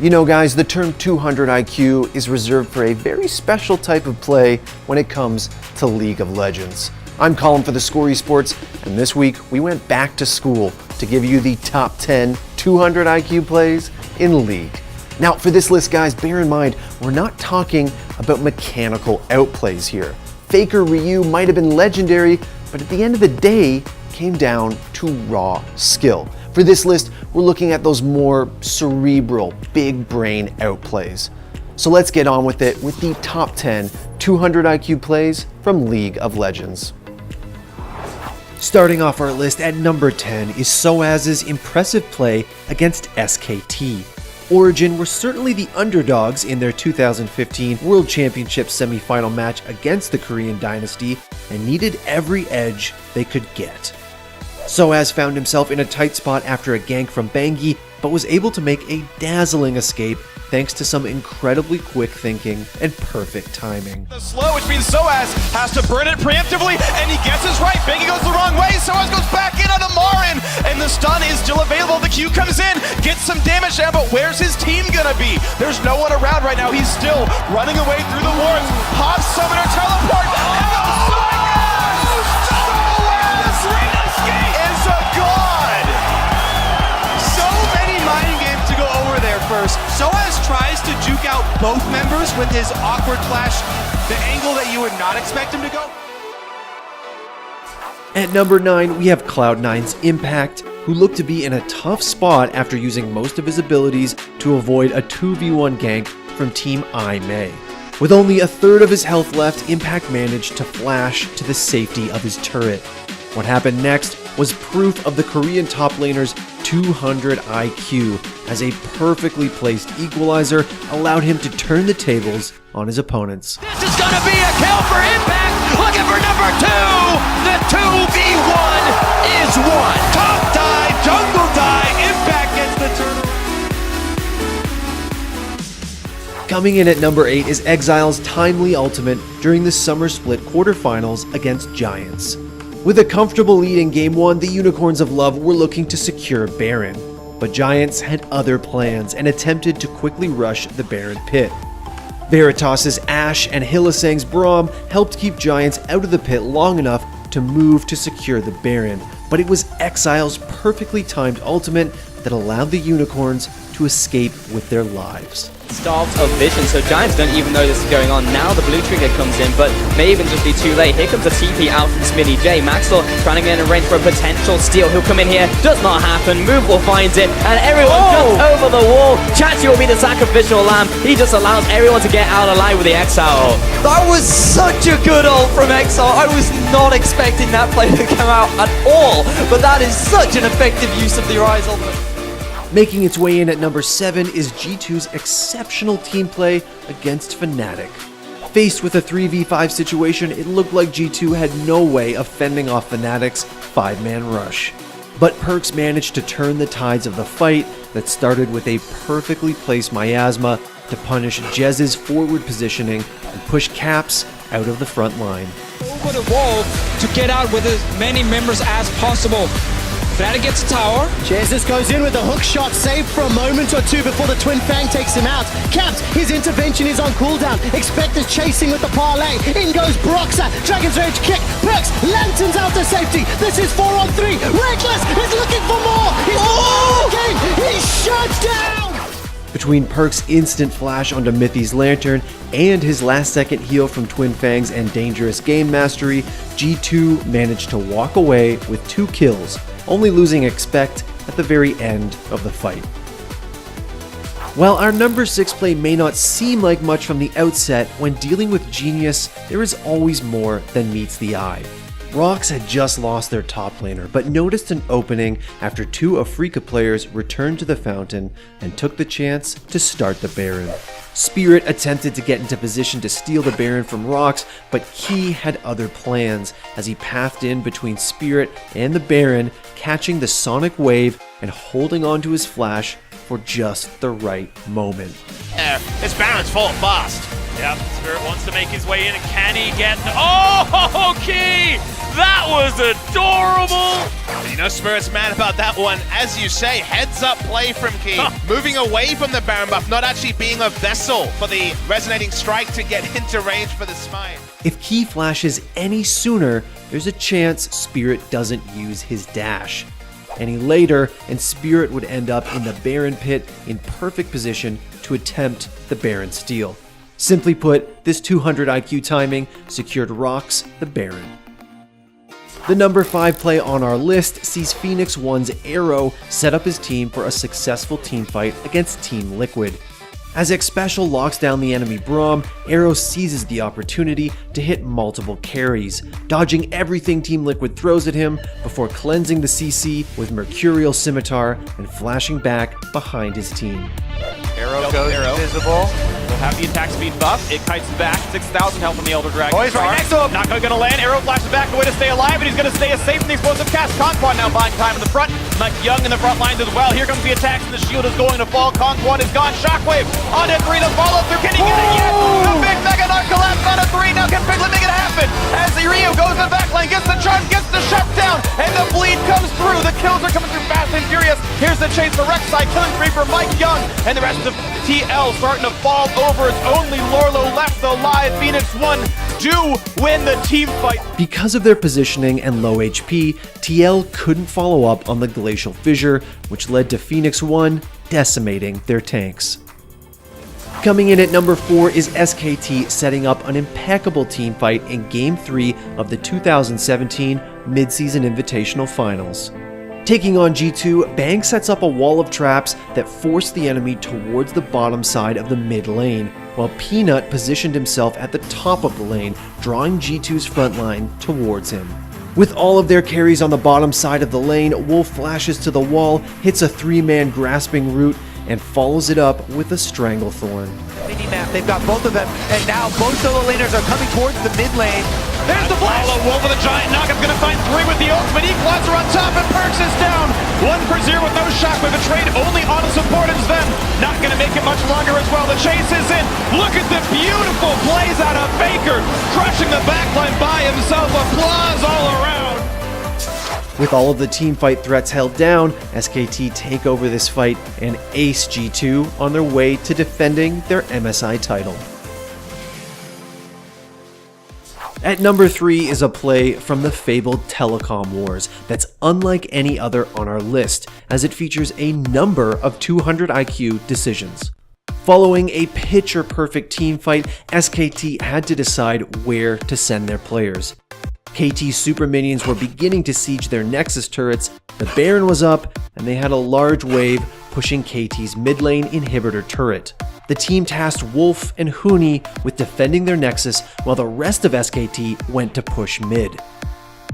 You know guys, the term 200 IQ is reserved for a very special type of play when it comes to League of Legends. I'm Colin for the Score Esports, and this week we went back to school to give you the top 10 200 IQ plays in League. Now for this list guys, bear in mind, we're not talking about mechanical outplays here. Faker Ryu might have been legendary, but at the end of the day, came down to raw skill. For this list, we're looking at those more cerebral, big brain outplays. So let's get on with it with the top 10 200 IQ plays from League of Legends. Starting off our list at number 10 is Soaz's impressive play against SKT. Origen were certainly the underdogs in their 2015 World Championship semi-final match against the Korean Dynasty and needed every edge they could get. Soaz found himself in a tight spot after a gank from Bangi, but was able to make a dazzling escape thanks to some incredibly quick thinking and perfect timing. The slow, which means Soaz has to burn it preemptively, and he guesses right. Bangi goes the wrong way. Soaz goes back in onto Marin, and the stun is still available. The Q comes in, gets some damage down, but where's his team gonna be? There's no one around right now. He's still running away through the wards. Hobbs, Summoner, teleport, and the Soaz is a god! So many mind games to go over there first. Soaz tries to juke out both members with his awkward flash, the angle that you would not expect him to go. At number 9, we have Cloud9's Impact, who looked to be in a tough spot after using most of his abilities to avoid a 2v1 gank from Team I-Mei. With only a third of his health left, Impact managed to flash to the safety of his turret. What happened next was proof of the Korean top laner's 200 IQ, as a perfectly placed equalizer allowed him to turn the tables on his opponents. This is gonna be a kill for Impact, looking for number 2! The 2v1 is won! Top dive, jungle dive, Impact gets the turnaround. Coming in at number 8 is Exile's timely ultimate during the Summer Split quarterfinals against Giants. With a comfortable lead in Game 1, the Unicorns of Love were looking to secure Baron, but Giants had other plans and attempted to quickly rush the Baron pit. Veritas' Ashe and Hylissang's Braum helped keep Giants out of the pit long enough to move to secure the Baron, but it was Exile's perfectly timed ultimate that allowed the Unicorns to escape with their lives. Starved of vision, so Giants don't even know this is going on. Now the blue trigger comes in, but may even just be too late. Here comes a TP out from Smitty J. Maxwell trying to get in a range for a potential steal. He'll come in here, does not happen. Moveable finds it, and everyone jumps over the wall. Chachi will be the sacrificial lamb. He just allows everyone to get out alive with the Exile. That was such a good ult from Exile. I was not expecting that play to come out at all, but that is such an effective use of the Ryze ultimate. Making its way in at number 7 is G2's exceptional team play against Fnatic. Faced with a 3v5 situation, it looked like G2 had no way of fending off Fnatic's 5-man rush. But Perkz managed to turn the tides of the fight that started with a perfectly placed miasma to punish Jez's forward positioning and push Caps out of the front line. Over the wall to get out with as many members as possible. Fnatic gets a tower. Jesus goes in with a hook shot, saved for a moment or two before the Twin Fang takes him out. Caps, his intervention is on cooldown. Expector's chasing with the parlay. In goes Broxah, Dragon's Rage kick. Perkz, lanterns out to safety. This is 4-on-3. Reckless is looking for more. He's game. He's shut down. Between Perkz' instant flash onto Mithy's Lantern and his last-second heal from Twin Fangs and dangerous game mastery, G2 managed to walk away with 2 kills, only losing Expect at the very end of the fight. While our number 6 play may not seem like much from the outset, when dealing with Genius, there is always more than meets the eye. Rox had just lost their top laner, but noticed an opening after 2 Afrika players returned to the fountain and took the chance to start the Baron. Spirit attempted to get into position to steal the Baron from Rox, but he had other plans as he pathed in between Spirit and the Baron, catching the Sonic Wave and holding on to his flash for just the right moment. This Baron's full fast. Yep, Spirit wants to make his way in, and can he get... Oh, Key! That was adorable! You know Spirit's mad about that one. As you say, heads up play from Key. Moving away from the Baron buff, not actually being a vessel for the Resonating Strike to get into range for the smite. If Key flashes any sooner, there's a chance Spirit doesn't use his dash. Any later, and Spirit would end up in the Baron pit in perfect position to attempt the Baron steal. Simply put, this 200 IQ timing secured Rox the Baron. The number 5 play on our list sees Phoenix One's Arrow set up his team for a successful teamfight against Team Liquid. As Xpecial locks down the enemy Braum, Arrow seizes the opportunity to hit multiple carries, dodging everything Team Liquid throws at him before cleansing the CC with Mercurial Scimitar and flashing back behind his team. Arrow goes invisible. Will have the attack speed buff. It kites back. 6,000 health from the Elder Dragon. Oh, he's right next to him. Not going to land. Arrow flashes back away to stay alive, and he's going to stay safe from the explosive cast. Conquan now buying time in the front. Mike Young in the front lines as well. Here comes the attacks, and the shield is going to fall. Conquan is gone. Shockwave on it. 3 to follow through. Can he get it yet? The big Mega Knight collapse on a 3. Now can Piglet make it happen? As Ryu goes to the back lane, gets the charge, gets the shutdown, and the bleed comes through. The kills are coming through fast and furious. Here's the chase for Rek'Sai, killing 3 for Mike Young, and the rest of TL starting to fall over. It's only Lorlo left alive. Phoenix One do win the team fight. Because of their positioning and low HP, TL couldn't follow up on the Glacial Fissure, which led to Phoenix One decimating their tanks. Coming in at number 4 is SKT setting up an impeccable team fight in Game 3 of the 2017 Mid-Season Invitational Finals. Taking on G2, Bang sets up a wall of traps that force the enemy towards the bottom side of the mid lane, while Peanut positioned himself at the top of the lane, drawing G2's front line towards him. With all of their carries on the bottom side of the lane, Wolf flashes to the wall, hits a 3-man grasping root, and follows it up with a Stranglethorn. Mini-map, they've got both of them, and now both solo laners are coming towards the mid lane. There's the flash! Wolf with a giant knockup, gonna find 3 with the ultimate. Equalizer on top, and Perks is down! 1 for 0 with no shockwave. A trade only on a support is them. Not gonna make it much longer as well. The chase is in. Look at the beautiful plays out of Faker, crushing the backline by himself. Applause all around. With all of the teamfight threats held down, SKT take over this fight and ace G2 on their way to defending their MSI title. At number 3 is a play from the fabled Telecom Wars that's unlike any other on our list, as it features a number of 200 IQ decisions. Following a picture-perfect teamfight, SKT had to decide where to send their players. KT's super minions were beginning to siege their Nexus turrets, the Baron was up, and they had a large wave pushing KT's mid lane inhibitor turret. The team tasked Wolf and Huni with defending their Nexus, while the rest of SKT went to push mid.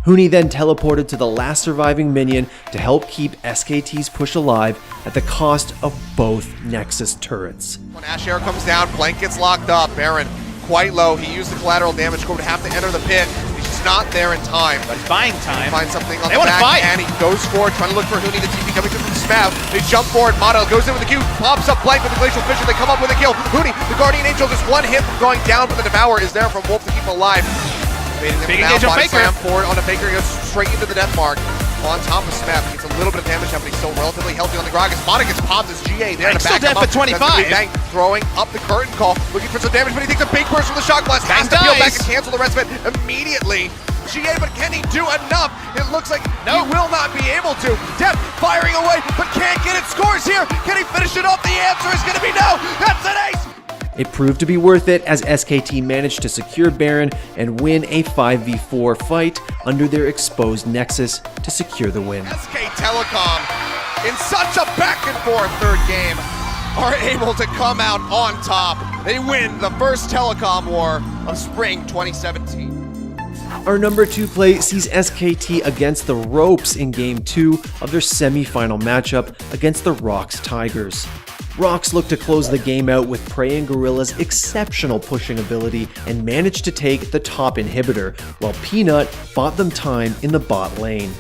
Huni then teleported to the last surviving minion to help keep SKT's push alive at the cost of both Nexus turrets. When Asher comes down, Blank gets locked up. Baron quite low. He used the collateral damage. Going to have to enter the pit. He's not there in time. But buying time. Find something on They the wanna back, fight. and he goes for it, trying to look for Huni. The TP coming through from Smav. They jump forward. Motto goes in with the Q, pops up Blank with the Glacial Fissure. They come up with a kill. Huni, the Guardian Angel, just 1 hit from going down, but the Devour is there from Wolf to keep him alive. Baiting them Big now, engage on body Faker. slam forward on a Faker. He goes straight into the death mark. On top of Smav, he gets a little bit of damage now, but he's still relatively healthy on the Gragas. Mata gets popped as GA there to Still back him dead up. for 25. Bang, throwing up the curtain call, looking for some damage, but he takes a big burst from the Shock Blast. Has to peel back and cancel the rest of it immediately. GA, but can he do enough? It looks like he will not be able to. Deft firing away, but can't get it. Scores here. Can he finish it off? The answer is going to be no. That's an ace. It proved to be worth it as SKT managed to secure Baron and win a 5v4 fight under their exposed Nexus to secure the win. SK Telecom, in such a back and forth third game, are able to come out on top. They win the first Telecom War of spring 2017. Our number 2 play sees SKT against the ropes in Game 2 of their semi-final matchup against the Rox Tigers. Rox looked to close the game out with Prey and Gorilla's exceptional pushing ability and managed to take the top inhibitor, while Peanut bought them time in the bot lane.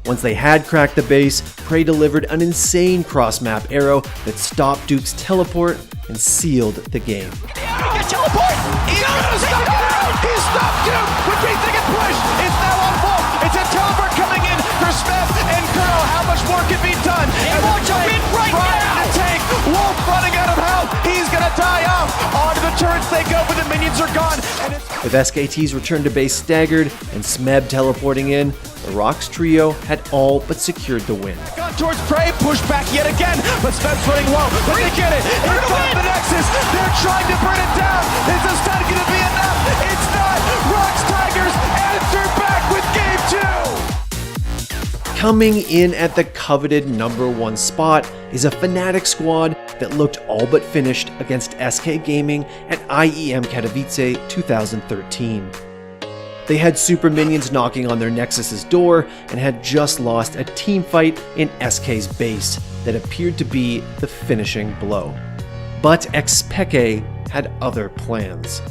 Once they had cracked the base, Prey delivered an insane cross-map arrow that stopped Duke's teleport and sealed the game. He can teleport! He's gonna stop Duke! He stopped Duke! With 3 seconds push! It's now on Wolf! It's a teleport coming in for Smeb and Curl. How much more can be done? And watch him in right now! To take Wolf running out of health! He's gonna die off! Onto the turrets they go, but the minions are gone! And it's With SKT's return to base staggered and Smeb teleporting in, the Rocks trio had all but secured the win. gone towards Prey, push back yet again, but Smeb's running low, but they get it! It's on the Nexus! They're trying to burn it down! Is this not gonna be enough? It's not! Rocks Tigers answer back with Game 2! Coming in at the coveted #1 spot is a Fnatic squad that looked all but finished against SK Gaming at IEM Katowice 2013. They had super minions knocking on their Nexus's door and had just lost a team fight in SK's base that appeared to be the finishing blow. But Xpeke had other plans.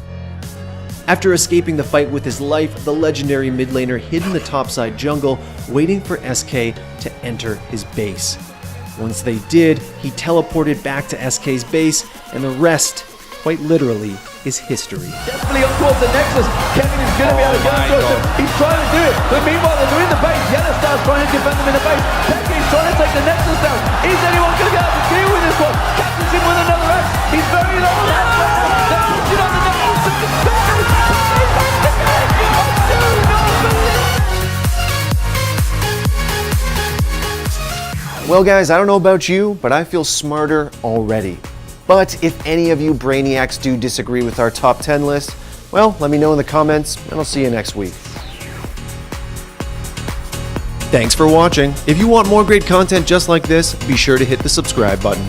After escaping the fight with his life, the legendary mid laner hid in the topside jungle, waiting for SK to enter his base. Once they did, he teleported back to SK's base, and the rest, quite literally, is history. Definitely up towards the Nexus. Kevin is going to be able to get towards him. He's trying to do it, but meanwhile they're in the base. Yellowstar's trying to defend them in the base. Peke's trying to take the Nexus down. Is anyone going to be able to deal with this one? Captain's in with another X. He's very low. They're pushing on the Nexus. Well guys, I don't know about you, but I feel smarter already. But if any of you Brainiacs do disagree with our top 10 list, well, let me know in the comments, and I'll see you next week. Thanks for watching. If you want more great content just like this, be sure to hit the subscribe button.